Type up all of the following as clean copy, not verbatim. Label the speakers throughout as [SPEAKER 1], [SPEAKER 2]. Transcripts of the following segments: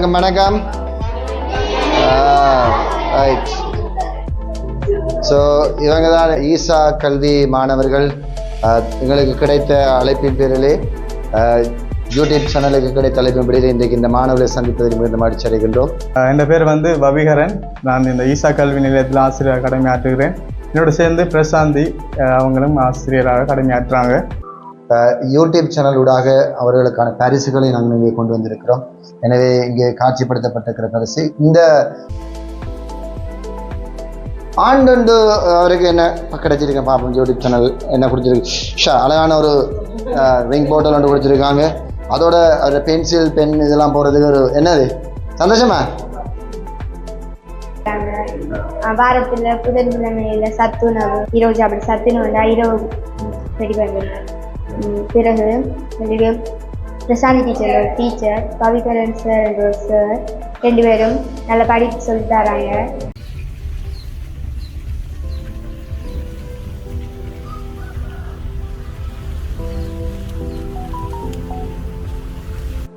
[SPEAKER 1] வணக்கம். Right. So இவங்க தான் ஈசா கல்வி மாணவர்கள். எங்களுக்கு கிடைத்த அழைப்பின் பேரிலே யூடியூப் சேனலுக்கு கிடைத்த அழைப்பின் பேரில் இன்றைக்கு இந்த மாணவர்களை சந்திப்பதில் மிகுந்த மகிழ்ச்சி அடைகின்றோம்.
[SPEAKER 2] என் பேர் வபிகரன். நான் இந்த ஈசா கல்வி நிலையத்தில் ஆசிரியர் கடமையாற்றுகிறேன். என்னோட சேர்ந்து பிரசாந்தி அவங்களும் ஆசிரியராக கடமையாற்றுறாங்க.
[SPEAKER 1] யூடியூப் சேனலூடாக அவர்களுக்கான பரிசுகளை நாங்கள் இங்கே கொண்டு வந்திருக்கிறோம். எனவே இங்கே காட்சிப்படுத்தப்பட்டிருக்கிற பரிசு இந்த ஆண்டு அவருக்கு என்ன கிடைச்சிருக்கேன் பார்ப்போம். யூடியூப் சேனல் என்ன கொடுத்துருக்கு, அழகான ஒரு ரிங் போட்டல் ஒன்று கொடுத்துருக்காங்க. அதோட அதில் பென்சில் பென் இதெல்லாம் போடுறதுக்கு ஒரு என்னது சந்தோஷமா.
[SPEAKER 3] வாரத்தில் புதன்கிழமையில் சத்துணவு இரவு அப்படி சத்துணவு இரவு ரெடி பண்ணுறேன். பிறகு பிரசாந்தி டீச்சர் பவிகரன் சார் ரெண்டு பேரும் நல்லா படிப்பு சொல்லி தராங்க.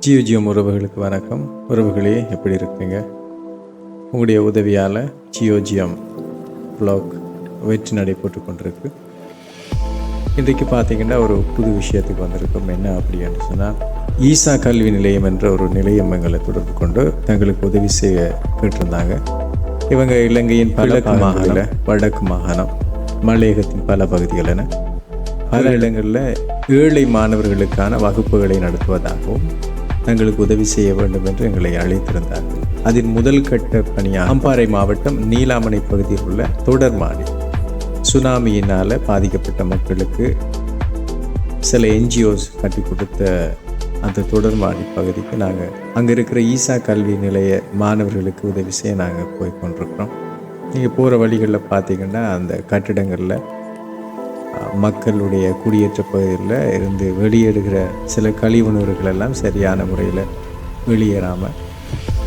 [SPEAKER 4] ஜியோஜியம் உறவுகளுக்கு வணக்கம். உறவுகளே, எப்படி இருக்கீங்க? உங்களுடைய உதவியால் ஜியோஜியம் ப்ளாக் வெற்றி நடைபெற்று கொண்டிருக்கு. இன்றைக்கு பார்த்திங்கன்னா ஒரு புது விஷயத்துக்கு வந்திருக்கோம். என்ன அப்படின்னு சொன்னால், ஈசா கல்வி நிலையம் என்ற ஒரு நிலையம் எங்களை தொடர்பு கொண்டு தங்களுக்கு உதவி செய்ய கேட்டிருந்தாங்க. இவங்க இலங்கையின் பல மாகாணம், வடக்கு மாகாணம், மலையகத்தின் பல பகுதிகள் என பல இடங்களில் ஏழை மாணவர்களுக்கான வகுப்புகளை நடத்துவதாகவும் தங்களுக்கு உதவி செய்ய வேண்டும் என்று எங்களை அழைத்திருந்தார்கள். அதில் முதல் கட்ட பணியாக அம்பாறை மாவட்டம் நீலாமணை பகுதியில் உள்ள தொடர்மாடி சுனாமியினால் பாதிக்கப்பட்ட மக்களுக்கு சில என்ஜிஓஸ் கட்டி கொடுத்த அந்த தொடர்மாடி பகுதிக்கு நாங்கள் அங்கே இருக்கிற ஈசா கல்வி நிலைய மாணவர்களுக்கு உதவி செய்ய நாங்கள் போய் கொண்டிருக்கிறோம். நீங்கள் போகிற வழிகளில் பார்த்திங்கன்னா அந்த கட்டிடங்களில் மக்களுடைய குடியேற்ற பகுதியில் இருந்து வெளியேறுகிற சில கழிவுணர்வுகள் எல்லாம் சரியான முறையில் வெளியேறாமல்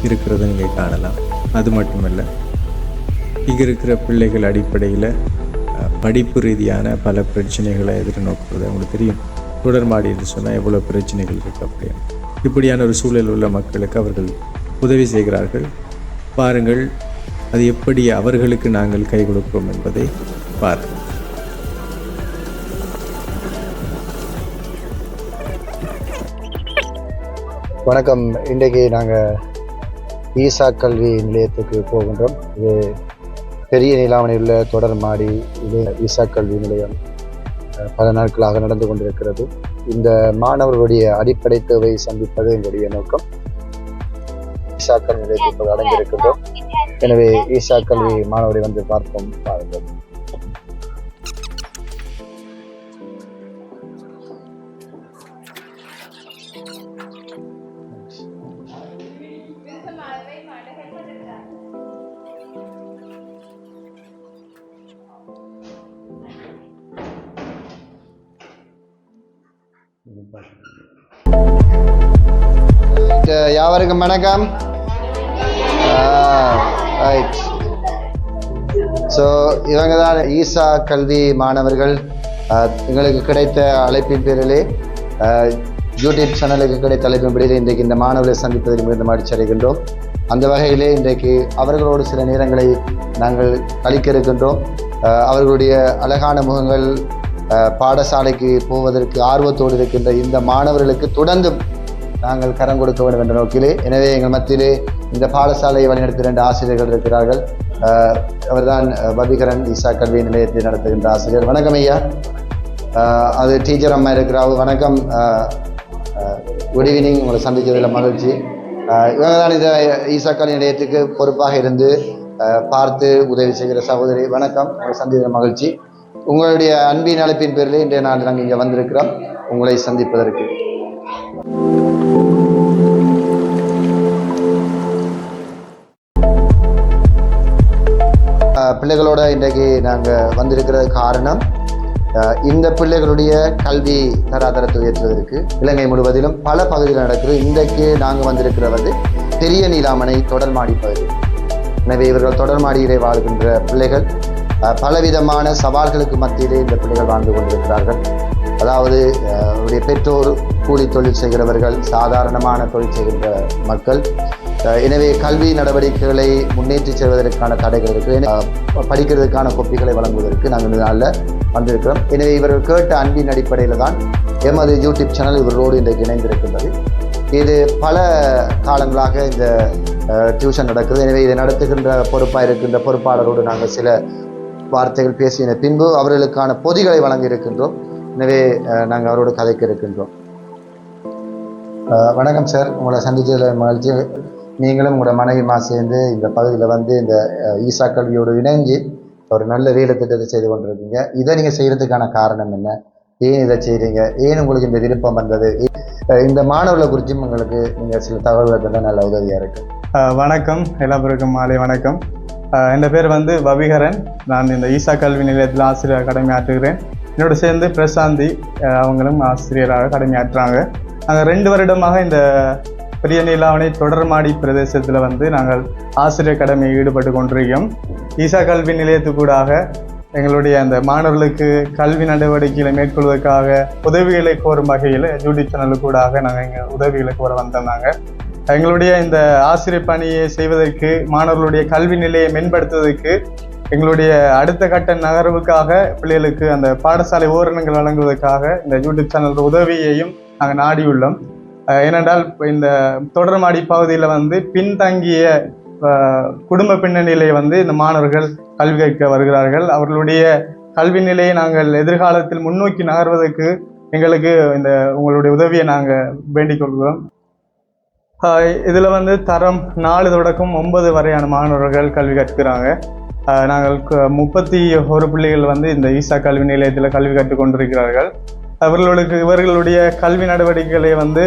[SPEAKER 4] இருக்கிறத நீங்கள் காணலாம். அது மட்டுமல்ல, இங்கே இருக்கிற பிள்ளைகள் அடிப்படையில் படிப்பு ரீதியான பல பிரச்சனைகளை எதிர்நோக்குறது உங்களுக்கு தெரியும். தொடர்மாடி என்று சொன்னால் எவ்வளோ பிரச்சனைகள் இருக்குது அப்படின்னு. இப்படியான ஒரு சூழல் உள்ள மக்களுக்கு அவர்கள் உதவி செய்கிறார்கள். பாருங்கள், அது எப்படி அவர்களுக்கு நாங்கள் கை கொடுக்கிறோம் என்பதை பாருங்கள்.
[SPEAKER 1] வணக்கம். இன்றைக்கு நாங்கள் ஈசா கல்வி நிலையத்துக்கு போகின்றோம். இது பெரிய நீலாவணையில் உள்ள தொடர்மாடி. இது ஈசா கல்வி நிலையம் பல நாட்களாக நடந்து கொண்டிருக்கிறது. இந்த மாணவர்களுடைய அடிப்படை தேவை சந்திப்பது எங்களுடைய நோக்கம். ஈசா கல்வி நிலையத்தில் அடங்கியிருக்கின்றோம். எனவே ஈசா கல்வி மாணவரை வந்து பார்ப்போம். பாருங்கள். யாவருக்கும் வணக்கம். ரைட். ஸோ இவங்க தான் ஈசா கல்வி மாணவர்கள். எங்களுக்கு கிடைத்த அழைப்பின் பேரிலே யூடியூப் சேனலுக்கு கிடைத்த அழைப்பின் பேரில் இன்றைக்கு இந்த மாணவர்களை சந்திப்பதில் மிகுந்த மகிழ்ச்சி அடைகின்றோம். அந்த வகையிலே இன்றைக்கு அவர்களோடு சில நேரங்களை நாங்கள் கழிக்க இருக்கின்றோம். அவர்களுடைய அழகான முகங்கள் பாடசாலைக்கு போவதற்கு ஆர்வத்தோடு இருக்கின்ற இந்த மாணவர்களுக்கு தொடர்ந்து நாங்கள் கரம் கொடுக்க வேண்டும் என்ற நோக்கிலே, எனவே எங்கள் மத்தியிலே இந்த பாடசாலையை வழிநடத்த 2 ஆசிரியர்கள் இருக்கிறார்கள். அவர்தான் பபிகரன், ஈசா கல்வி நிலையத்தை நடத்துகின்ற ஆசிரியர். வணக்கம் ஐயா. அது டீச்சர் அம்மா இருக்கிறாங்க. வணக்கம், குட் ஈவினிங். உங்களை சந்தித்ததில் மகிழ்ச்சி. இவங்க தான் இந்த ஈசா கல்வி நிலையத்துக்கு பொறுப்பாக இருந்து பார்த்து உதவி செய்கிற சகோதரி. வணக்கம், உங்களை சந்தித்ததில் மகிழ்ச்சி. உங்களுடைய அன்பின் அழைப்பின் பேரில் இன்றைய நாள் நாங்கள் இங்கே வந்திருக்கிறோம் உங்களை சந்திப்பதற்கு. பிள்ளைகளோட இன்றைக்கு நாங்கள் வந்திருக்கிற காரணம், இந்த பிள்ளைகளுடைய கல்வி தராதரத்தை உயர்த்துவதற்கு இலங்கை முழுவதிலும் பல பகுதியில் நடக்கிறது. இன்றைக்கு நாங்கள் வந்திருக்கிற பெரிய நீலாமணை தொடர்மாடி பகுதி. எனவே இவர்கள் தொடர்மாடியிலே வாழ்கின்ற பிள்ளைகள் பலவிதமான சவால்களுக்கு மத்தியிலே இந்த பிள்ளைகள் வாழ்ந்து கொண்டிருக்கிறார்கள். அதாவது அவருடைய பெற்றோர் கூலி தொழில் செய்கிறவர்கள், சாதாரணமான தொழில் செய்கின்ற மக்கள். எனவே கல்வி நடவடிக்கைகளை முன்னேற்றி செல்வதற்கான தடைகள் இருக்குது. படிக்கிறதுக்கான கொப்பிகளை வழங்குவதற்கு நாங்கள் இந்த நாளில் வந்திருக்கிறோம். எனவே இவர்கள் கேட்ட அன்பின் அடிப்படையில் தான் எமது யூடியூப் சேனல் இவர்களோடு இன்றைக்கு இணைந்திருக்கின்றது. இது பல காலங்களாக இந்த டியூஷன் நடக்குது. எனவே இதை நடத்துகின்ற பொறுப்பாக இருக்கின்ற பொறுப்பாளரோடு நாங்கள் சில வார்த்தைகள் பேசின பின்பு அவர்களுக்கான பொதிகளை வழங்கி இருக்கின்றோம். எனவே நாங்கள் அவரோடு கதைக்க இருக்கின்றோம். வணக்கம் சார், உங்களை சந்தித்ததில் மகிழ்ச்சி. நீங்களும் உங்களோட மனைவிமா சேர்ந்து இந்த பகுதியில் வந்து இந்த ஈசா கல்வியோடு இணைஞ்சு ஒரு நல்ல வேலை திட்டத்தை செய்து கொண்டிருக்கீங்க. இதை நீங்கள் செய்கிறதுக்கான காரணம் என்ன? ஏன் இதை செய்கிறீங்க? ஏன் உங்களுக்கு இந்த விருப்பம் வந்தது? இந்த மாணவர்களை குறித்தும் உங்களுக்கு நீங்கள் சில தகவல்களை தந்தால் நல்ல உதவியாக இருக்குது.
[SPEAKER 2] வணக்கம், எல்லாருக்கும் மாலை வணக்கம். என் பேர் வந்து பபிகரன். நான் இந்த ஈசா கல்வி நிலையத்தில் ஆசிரியர் கடமையாற்றுகிறேன். என்னோட சேர்ந்து பிரசாந்தி அவங்களும் ஆசிரியராக கடமையாற்றுறாங்க. நாங்கள் 2 வருடமாக இந்த பெரிய நீலாவணை தொடர்மாடி பிரதேசத்தில் வந்து நாங்கள் ஆசிரியர் கடமையில் ஈடுபட்டு கொண்டிருக்கோம். ஈசா கல்வி நிலையத்துக்கூடாக எங்களுடைய அந்த மாணவர்களுக்கு கல்வி நடவடிக்கைகளை மேற்கொள்வதற்காக உதவிகளை கோரும் வகையில் யூடியூப் சேனலுக்கூடாக நாங்கள் இங்கே உதவிகளை கோர வந்திருந்தாங்க. எங்களுடைய இந்த ஆசிரியர் பணியை செய்வதற்கு, மாணவர்களுடைய கல்வி நிலையை மேம்படுத்துவதற்கு, எங்களுடைய அடுத்த கட்ட நகர்வுக்காக பிள்ளைகளுக்கு அந்த பாடசாலை உபகரணங்கள் வழங்குவதற்காக இந்த யூடியூப் சேனல் உதவியையும் நாங்கள் நாடியுள்ளோம். ஏனென்றால் இந்த தொடர்மாடி பகுதியில் வந்து பின்தங்கிய குடும்ப பின்னணியிலே வந்து இந்த மாணவர்கள் கல்வி கற்க வருகிறார்கள். அவர்களுடைய கல்வி நிலையை நாங்கள் எதிர்காலத்தில் முன்னோக்கி நகர்வதற்கு எங்களுக்கு இந்த உங்களுடைய உதவியை நாங்கள் வேண்டிக் கொள்கிறோம். இதில் வந்து தரம் 4 தொடக்கம் 9 வரையான மாணவர்கள் கல்வி கற்கிறாங்க. நாங்கள் 31 பிள்ளைகள் வந்து இந்த ஈசா கல்வி நிலையத்தில் கல்வி கற்றுக் கொண்டிருக்கிறார்கள். இவர்களுடைய கல்வி நடவடிக்கைகளை வந்து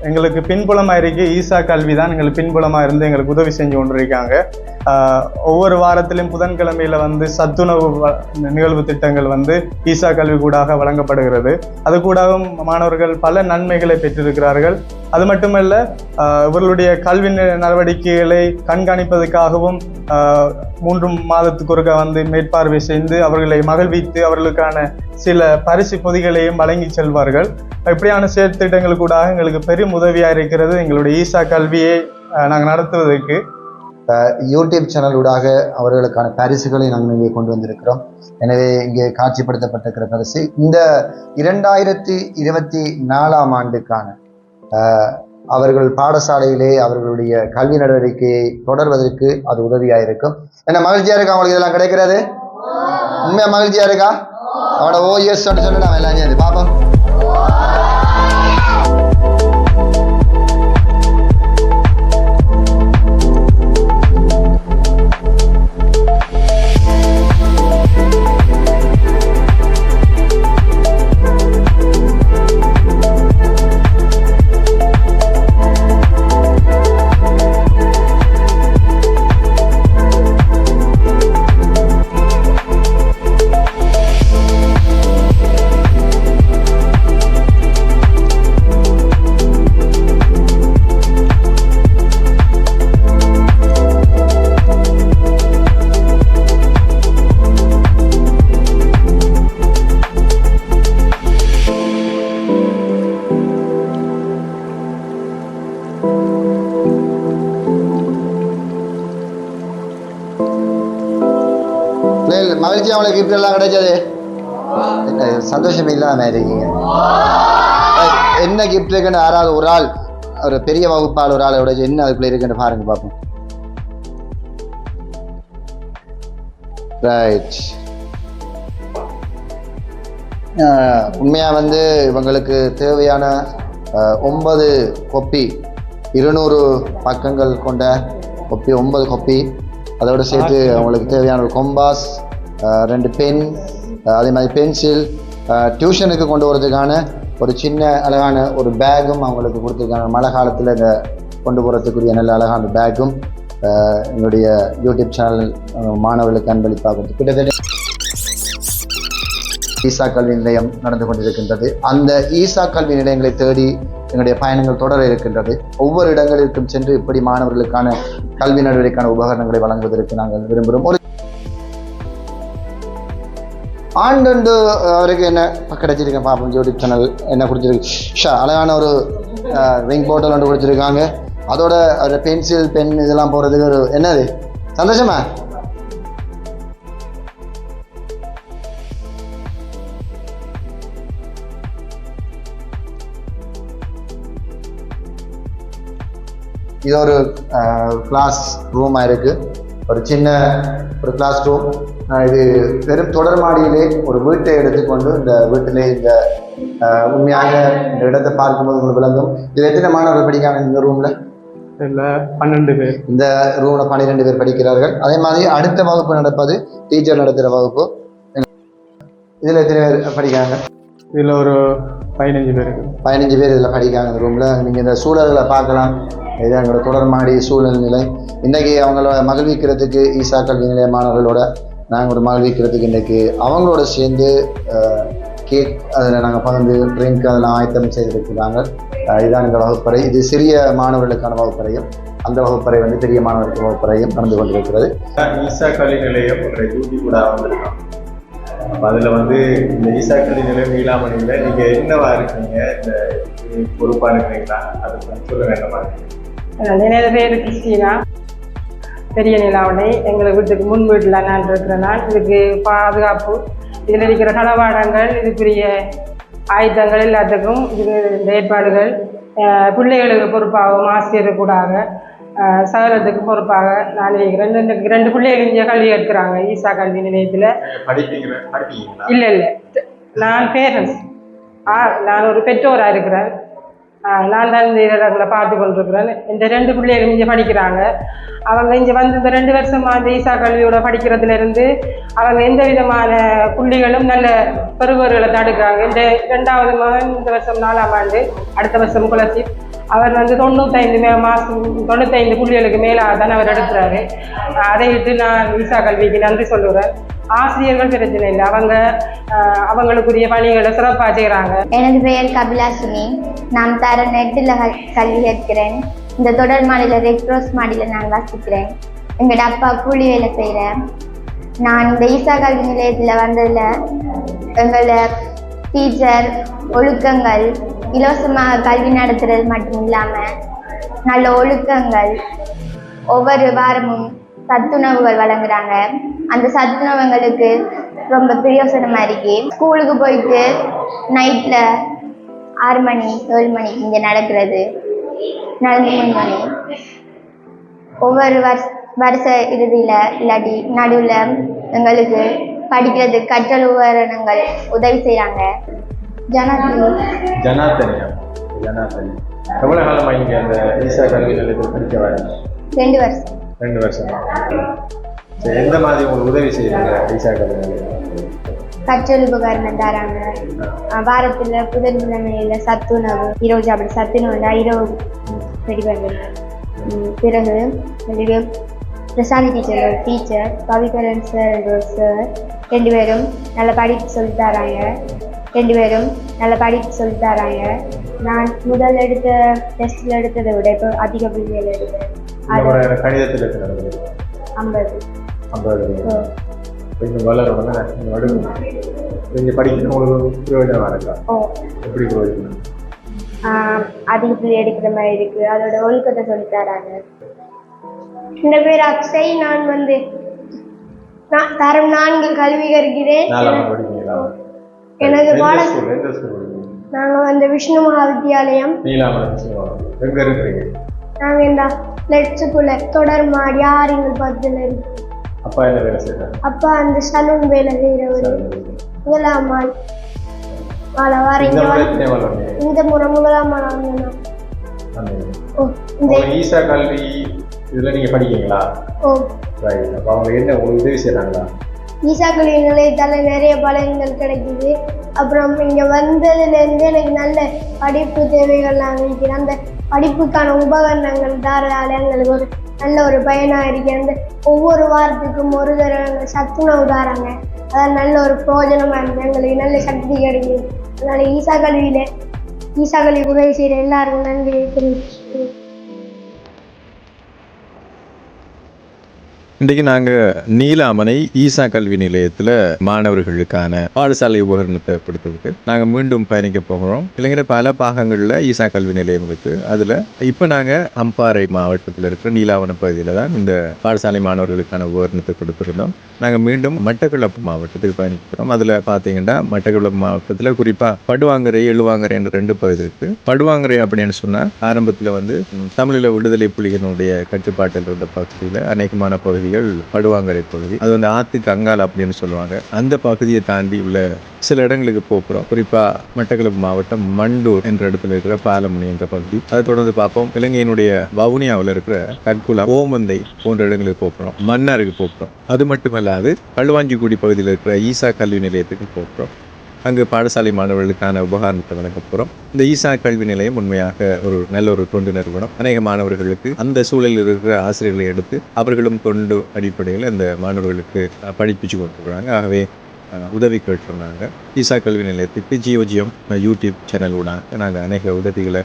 [SPEAKER 2] எங்களுக்கு பின்புலமாக இருக்கு. ஈசா கல்வி தான் எங்களுக்கு பின்புலமாக இருந்து எங்களுக்கு உதவி செஞ்சு கொண்டிருக்காங்க. ஒவ்வொரு வாரத்திலும் புதன்கிழமையில் வந்து சத்துணவு நிகழ்வு திட்டங்கள் வந்து ஈசா கல்வி கூடாக வழங்கப்படுகிறது. அது கூடவும் மாணவர்கள் பல நன்மைகளை பெற்றிருக்கிறார்கள். அது மட்டுமல்ல, இவர்களுடைய கல்வி நடவடிக்கைகளை கண்காணிப்பதற்காகவும் 3 மாதத்துக்கு ஒருக்க வந்து மேற்பார்வை செய்து அவர்களை மகிழ்வித்து அவர்களுக்கான சில பரிசு பொதிகளையும் வழங்கி செல்வார்கள். இப்படியான செயற்திட்டங்கள் கூட எங்களுக்கு பெரும் உதவியாக இருக்கிறது எங்களுடைய ஈசா கல்வியை நாங்கள் நடத்துவதற்கு.
[SPEAKER 1] யூடியூப் சேனலூடாக அவர்களுக்கான பரிசுகளை நாங்கள் இங்கே கொண்டு வந்திருக்கிறோம். எனவே இங்கே காட்சிப்படுத்தப்பட்டிருக்கிற பரிசு இந்த 2024ஆம் ஆண்டுக்கான அவர்கள் பாடசாலையிலே அவர்களுடைய கல்வி நடவடிக்கையை தொடர்வதற்கு அது உதவியாக இருக்கும். என்ன மகிழ்ச்சியா இருக்கா அவங்களுக்கு இதெல்லாம் கிடைக்கிறது? உண்மையா மகிழ்ச்சியா இருக்கா? அவனோட OS சொல்லி நான் எல்லாம் பாப்போம். மகிழ்ச்சி அவங்களுக்கு கிஃப்ட் எல்லாம் கிடைச்சது சந்தோஷம் இல்லாம இருக்கீங்க. என்ன கிஃப்ட் இருக்குன்னு யாராவது ஒரு ஆள், ஒரு பெரிய வகுப்பால் ஒரு ஆளை உடைச்சு என்ன அதுக்குள்ள இருக்குன்னு பாருங்க பார்ப்போம். ரைட், உண்மையா வந்து இவங்களுக்கு தேவையான 9 கொப்பி 200 பக்கங்கள் கொண்ட கொப்பி 9 கொப்பி, அதோடு சேர்த்து அவங்களுக்கு தேவையான ஒரு கொம்பாஸ், 2 பென், அதே மாதிரி பென்சில், டியூஷனுக்கு கொண்டு வரதுக்கான ஒரு சின்ன அழகான ஒரு பேக்கும் அவங்களுக்கு கொடுத்துருக்காங்க. மழை காலத்தில் இந்த கொண்டு போகிறதுக்குரிய நல்ல அழகான பேக்கும் என்னுடைய யூடியூப் சேனல் மாணவர்களுக்கு அன்பளிப்பாக கிட்டத்தட்ட ஈசா கல்வி நிலையம் நடந்து கொண்டிருக்கின்றது. அந்த ஈசா கல்வி நிலையங்களை தேடி எங்களுடைய பயணங்கள் தொடர இருக்கின்றது. ஒவ்வொரு இடங்களிற்கும் சென்று இப்படி மாணவர்களுக்கான கல்வி நடவடிக்கைக்கான உபகரணங்களை வழங்குவதற்கு நாங்கள் விரும்புகிறோம். ஒரு ஆண்டு அவருக்கு என்ன கிடைச்சிருக்கேன் பார்ப்போம். யூடியூப் சேனல் என்ன கொடுத்துருக்கு, அழகான ஒரு ரிங் போட்டல் ஒன்று கொடுத்துருக்காங்க. அதோட ஒரு பென்சில் பென் இதெல்லாம் போகிறதுக்கு ஒரு என்னது சந்தோஷமா? இது ஒரு கிளாஸ் ரூமாக இருக்குது. ஒரு சின்ன ஒரு கிளாஸ் ரூம். இது வெறும் தொடர் மாடியிலே ஒரு வீட்டை எடுத்துக்கொண்டு இந்த வீட்டிலே இந்த உண்மையாக இந்த இடத்தை பார்க்கும்போது உங்களுக்கு விளங்கும். இது எத்தனை மாணவர்கள் படிக்காங்க இந்த ரூமில்?
[SPEAKER 2] இல்லை 12 பேர்.
[SPEAKER 1] இந்த ரூமில் 12 பேர் படிக்கிறார்கள். அதே மாதிரி அடுத்த வகுப்பு நடப்பது டீச்சர் நடத்துகிற வகுப்பு. இதில் எத்தனை பேர் படிக்கிறாங்க?
[SPEAKER 2] இதில் ஒரு 15 பேர்.
[SPEAKER 1] 15 பேர் இதில் படிக்கிறாங்க இந்த ரூமில். நீங்கள் இந்த சூழல்களை பார்க்கலாம். இது எங்களோட தொடர் மாடி சூழ்நிலை. இன்றைக்கி அவங்கள மகிழ்விக்கிறதுக்கு ஈசா கல்வி நிலைய மாணவர்களோட நாங்கள் ஒரு மகிழ்விக்கிறதுக்கு இன்றைக்கி அவங்களோட சேர்ந்து கேக் அதில் நாங்கள் பகிர்ந்து ட்ரிங்க் அதெல்லாம் ஆயத்தம் செய்திருக்கிறாங்க. இதுதான் எங்கள் வகுப்பறை. இது சிறிய மாணவர்களுக்கான வகுப்பறையும், அந்த வகுப்பறை வந்து பெரிய மாணவர்களுக்கு வகுப்பறையும் நடந்து கொண்டிருக்கிறது.
[SPEAKER 5] ஈசா கல்வி நிலையம் ஒரு டியூட்டி கூட வந்திருக்கோம். அப்போ அதில் வந்து இந்த ஈசா கல்வி நிலையம் நீலாமணியில் நீங்கள் என்னவா இருக்கீங்க, இந்த பொறுப்பாக இருக்கிறீங்களா, அதை சொல்ல வேண்டாமா?
[SPEAKER 6] என்னோட பேர் கிறிஸ்டினா, பெரிய நிலாவணை. எங்கள் வீட்டுக்கு முன் வீட்டில் நான் இருக்கிறேன். நான் இதுக்கு பாதுகாப்பு, இதில் இருக்கிற களவாடங்கள், இதுக்குரிய ஆயுதங்கள் எல்லாத்துக்கும் இது இந்த ஏற்பாடுகள் பிள்ளைகளுக்கு பொறுப்பாகவும் ஆசிரியர் கூடாக சகலத்துக்கு பொறுப்பாக நான் இருக்கிறேன். இந்த 2 பிள்ளைகள் இங்கே கல்வி எடுக்கிறாங்க ஈசா கல்வி நிலையத்தில். இல்லை நான் பேரண்ட்ஸ், நான் ஒரு பெற்றோராக இருக்கிறேன். நான் தான் இந்த இடங்களை பார்த்து கொண்டிருக்கிறேன். இந்த 2 பிள்ளைகளும் இங்கே படிக்கிறாங்க. அவங்க இங்கே வந்து இந்த 2 வருஷமாக இந்த ஈசா கல்வியோட படிக்கிறதுலேருந்து அவங்க எந்த விதமான புள்ளிகளும் நல்ல பெறுவர்களை தடுக்கிறாங்க. இந்த 2வது மகன் இந்த வருஷம் 4ஆம் ஆண்டு, அடுத்த வருஷம் குலசி. அவர் வந்து 95 புள்ளிகளுக்கு மேலாக தான் அவர் எடுக்கிறாரு. அதை விட்டு நான் ஈசா கல்விக்கு நன்றி சொல்லுறேன். ஆசிரியர்கள் பிரச்சனை இல்லை, அவங்களுக்குரிய பணிகளை சிறப்பாக செய்கிறாங்க.
[SPEAKER 3] எனது பெயர் கபிலாசினி. நான் தரம் 8ல் கல்வி கேட்கிறேன். இந்த தொடர் மாடியில் ரெட் ரோஸ் மாடியில் நான் வசிக்கிறேன். எங்களோட அப்பா கூலி வேலை செய்கிறேன். நான் இந்த ஈசா கல்வி நிலையத்தில் வந்ததில் எங்களோட டீச்சர் ஒழுக்கங்கள், இலவசமாக கல்வி நடத்துறது மட்டும் இல்லாமல் நல்ல ஒழுக்கங்கள், ஒவ்வொரு வாரமும் சத்துணவுகள் வழங்குறாங்க. அந்த சத்துணவுங்களுக்கு ரொம்ப பிரயோசனமாக இருக்கு. ஸ்கூலுக்கு போயிட்டு நைட்டில் 6 மணி 7 மணிக்கு இங்கே நடக்கிறது, நடந்து 3 மணி. ஒவ்வொரு வருஷ இறுதியில் இல்லாட்டி நடுவில் எங்களுக்கு படிக்கிறதுக்கு கற்றல் உபகரணங்கள் உதவி செய்கிறாங்க.
[SPEAKER 5] ஜனாத்தனி எவ்வளோ காலமாக இங்கே அந்த ஈசா கல்வி நிலையத்தில் படிக்க வரீங்க?
[SPEAKER 3] 2 வருஷம்.
[SPEAKER 5] 2 வருஷமா? சரி, எந்த மாதிரி உங்களுக்கு உதவி செய்யுங்க ஈசா கல்வி நிலையம்?
[SPEAKER 3] கற்றல் உபகரணம் தராங்க. வாரத்தில் புதன்கிழமையில் சத்துணவு, இரவு அப்படி சத்துணவுண்டா இரவு ரெடி பண்ணுறாங்க. பிறகு பிரசாந்தி டீச்சர் ஒரு டீச்சர், பவிகரன் சார் என்ற ஒரு சார், 2 பேரும் நல்ல படிப்பு சொல்லித்தராங்க. 2 பேரும் நல்ல படிப்பு சொல்லித்தராங்க. நான் முதல் எடுத்த டெஸ்ட்டில் எடுத்ததை விட இப்போ அதிக புள்ளிகள் எடுத்தேன்.
[SPEAKER 5] கணிதத்தில் 50 கொஞ்சம் வளரணும். கொஞ்சம் படிக்கிறவங்களுக்கு பிரயோஜனமாக இருக்கா? எப்படி பிரயோஜனம்?
[SPEAKER 3] அதிக புள்ளி எடுக்கிற மாதிரி இருக்குது. அதோட ஒழுக்கத்தை சொல்லித்தராங்க. இந்த பேர் அக்ஷய். நான் வந்து தரம் 4 கல்வி கற்கிறேன். எனது நாங்கள் வந்து விஷ்ணு மகா வித்தியாலயம். நாங்கள் இந்த லட்சுக்குள்ள தொடர் மாடி 6-10 இருக்கு.
[SPEAKER 5] அப்பா என்ன வேலை செய்யறாங்க?
[SPEAKER 3] அப்பா அந்த சலூன் வேலை செய்யறவரு. முதலாம் ஆள் வர இந்த முறை முதலாம் ஆள் வந்தேன்.
[SPEAKER 5] ஈசா கல்வி இதுல நீங்க படிக்கீங்களா? அப்ப அவங்க என்ன உதவி செய்யறாங்களா?
[SPEAKER 3] ஈசா கல்வி நிலையத்தால நிறைய பலன்கள் கிடைக்குது. அப்புறம் இங்க வந்ததுலேருந்து எனக்கு நல்ல படிப்பு தேவைகள்லாம் இருக்கிறேன். அந்த படிப்புக்கான உபகரணங்கள் தாராள எங்களுக்கு ஒரு நல்ல ஒரு பயனாக இருக்கு. அந்த ஒவ்வொரு வாரத்துக்கும் ஒரு தடவை சத்துணவு தாராங்க. அதாவது நல்ல ஒரு பிரயோஜனமாக இருக்குது. எங்களுக்கு நல்ல சக்தி கிடைக்குது. அதனால ஈசா கல்வி உதவி செய்கிற எல்லாருக்கும் நன்றி தெரிவிச்சு.
[SPEAKER 4] இன்றைக்கு நாங்கள் நீலாமணை ஈசா கல்வி நிலையத்தில் மாணவர்களுக்கான பாடசாலை உபகரணத்தை கொடுத்துருக்கு நாங்கள் மீண்டும் பயணிக்க போகிறோம். இளைஞர் பல பாகங்களில் ஈசா கல்வி நிலையம் இருக்குது. அதில் இப்போ நாங்கள் அம்பாறை மாவட்டத்தில் இருக்கிற நீலாவண பகுதியில் தான் இந்த பாடசாலை மாணவர்களுக்கான உபகரணத்தை கொடுத்துருந்தோம். நாங்கள் மீண்டும் மட்டக்களப்பு மாவட்டத்துக்கு பயணிக்கிறோம். அதில் பார்த்தீங்கன்னா மட்டக்களப்பு மாவட்டத்தில் குறிப்பாக படுவாங்கரை எழுவாங்கரை என்ற 2 பகுதி இருக்குது. படுவாங்கரை அப்படின்னு சொன்னால் ஆரம்பத்தில் வந்து தமிழில் விடுதலை புலிகளினுடைய கட்டுப்பாட்டில் இருந்த பகுதியில் அநேகமான பகுதிகள் படுவாங்கரை பகுதி, அது வந்து ஆத்துக்கு அங்கால் அப்படின்னு சொல்லுவாங்க. அந்த பகுதியை தாண்டி உள்ள சில இடங்களுக்கு போகிறோம். குறிப்பாக மட்டக்களப்பு மாவட்டம் மண்டூர் என்ற இடத்துல இருக்கிற பாலமுனி என்ற பகுதி, அதை தொடர்ந்து பார்ப்போம். இலங்கையினுடைய வவுனியாவில் இருக்கிற கற்குளம், ஓமந்தை போன்ற இடங்களுக்கு போகிறோம். மன்னாருக்கு போகிறோம். அது மட்டுமல்லாது களுவாஞ்சிக்குடி பகுதியில் இருக்கிற ஈசா கல்வி நிலையத்துக்கு போகிறோம். அங்கு பாடசாலை மாணவர்களுக்கான உபகரணத்தை வழங்க போகிறோம். இந்த ஈசா கல்வி நிலையம் உண்மையாக ஒரு நல்ல ஒரு தொண்டு நிறுவனம். அநேக மாணவர்களுக்கு அந்த சூழலில் இருக்கிற ஆசிரியர்களை எடுத்து அவர்களும் தொண்டு அடிப்படையில் அந்த மாணவர்களுக்கு படிப்பிச்சு கொடுத்துருக்குறாங்க. ஆகவே உதவி கேட்டிருந்தாங்க. ஈசா கல்வி நிலையத்துக்கு ஜியோஜியம் யூடியூப் சேனல் ஊடாக நாங்கள் அநேக உதவிகளை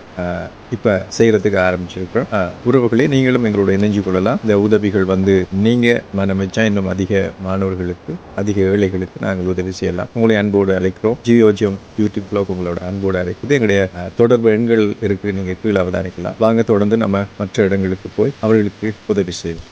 [SPEAKER 4] இப்போ செய்கிறதுக்கு ஆரம்பிச்சிருக்கிறோம். உறவுகளே, நீங்களும் எங்களோட இணைஞ்சு கொள்ளலாம். இந்த உதவிகள் வந்து நீங்கள் மனமிச்சா இன்னும் அதிக மாணவர்களுக்கு, அதிக ஏழைகளுக்கு நாங்கள் உதவி செய்யலாம். உங்களை அன்போடு அழைக்கிறோம். ஜியோஜியம் யூடியூப் ப்ளாக் உங்களோட அன்போடு அழைக்குது. எங்களுடைய தொடர்பு எண்கள் இருக்குது, நீங்கள் கீழே அவதானிக்கலாம். வாங்க தொடர்ந்து நம்ம மற்ற இடங்களுக்கு போய் அவர்களுக்கு உதவி செய்வோம்.